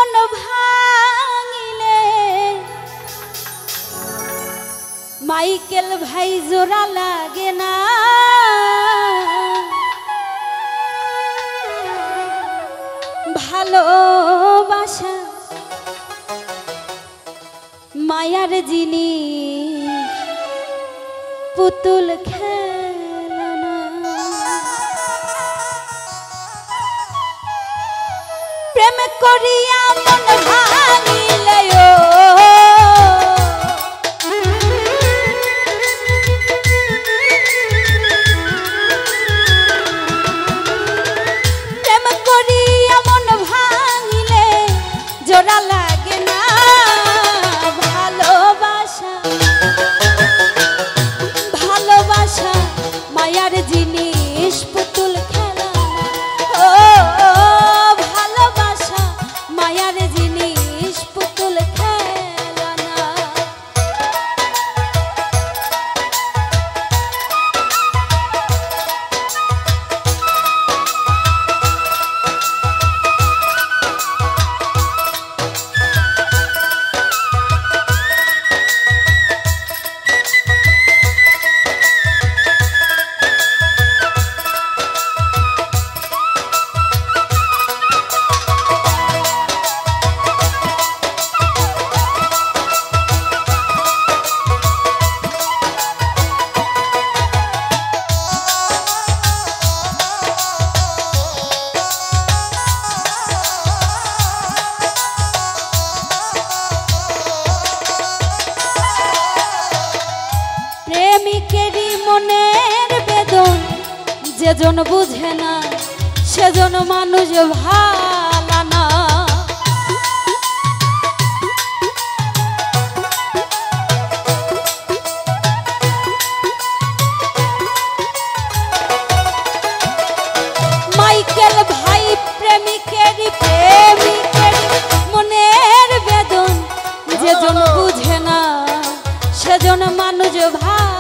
মন ভাঙিলে মাইকেল ভাই জোড়া লাগে না ভালোবাসা মায়ার জিনিস পুতুল খেলনা প্রেম করিয়া মন ভাঙিলে প্রেম করিয়া মন ভাঙিলে জোড়া লাগে না ভালোবাসা ভালোবাসা মায়ার জিনিস পুতুল খেলা ও ভালোবাসা মায়ার জিনিস পুতুল খেলা না প্রেমিকেরই মনের বেদন যেজন বুঝে না সেজন মানুষ ভালো না মাইকেল ভাই প্রেমিকেরই মনের বেদন যেজন বুঝে না সেজন মানুষ ভালো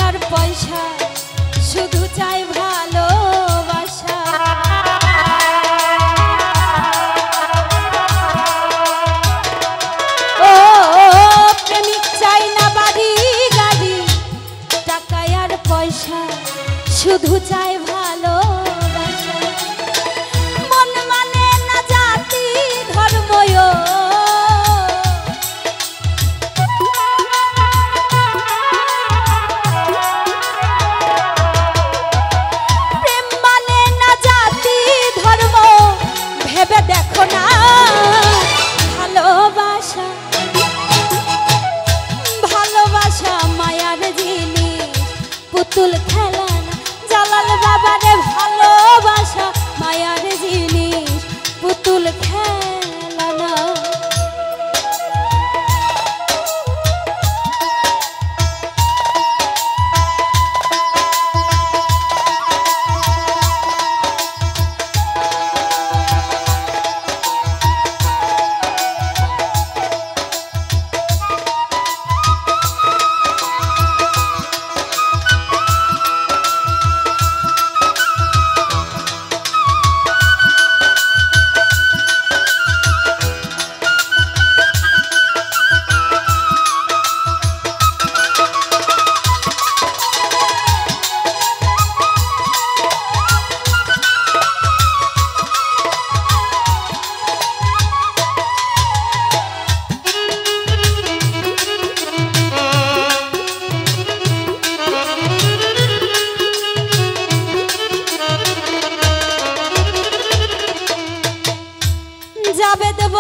টাকার পয়সা শুধু চাই ভালোবাসা ও প্রেমিক চাই না বাড়ি গাড়ি টাকার পয়সা শুধু চাই ভালোবাসা মন মানে না জাতি ধর্ম দেখো না ভালোবাসা ভালোবাসা মায়ার জিনিস পুতুল খেলা না জালাল বাবারে ভালোবাসা মায়ার জিনিস পুতুল খেলা না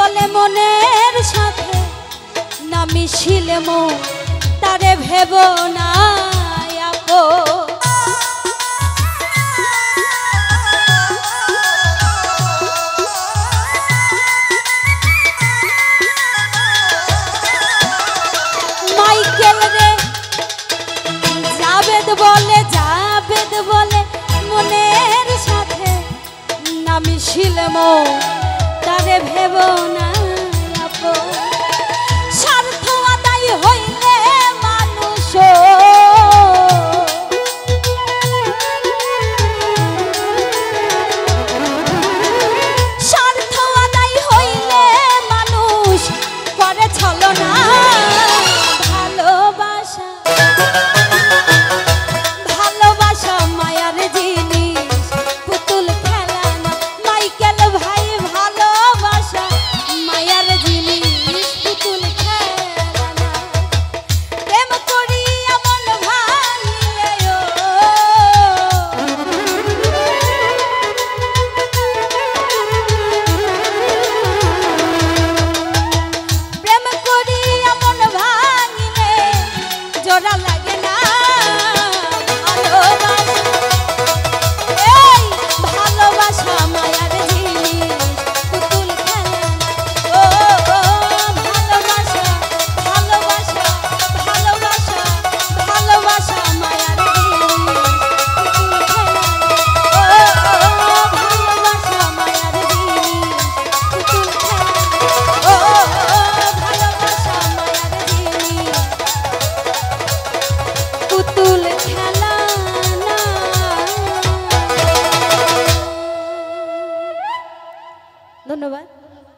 বলে মনের সাথে না মিশিলে মন তারে ভেব না আপন। মাইকেল রে জাবেদ বলে মনের সাথে না মিশিলে মন তারে ভেব না আপন। স্বার্থ আদায় হইলে মানুষ স্বার্থ আদায় হইলে মানুষ করে ছলনা। ভালোবাসা মায়ার জিনিস পুতুল খেলা না। মাইকেল ভাই ভালোবাসা মায়ার জিনিস পুতুল খেলা না। প্রেম করিয়া মন ভাঙিলে প্রেম করিয়া মন ভাঙিলে জোড়া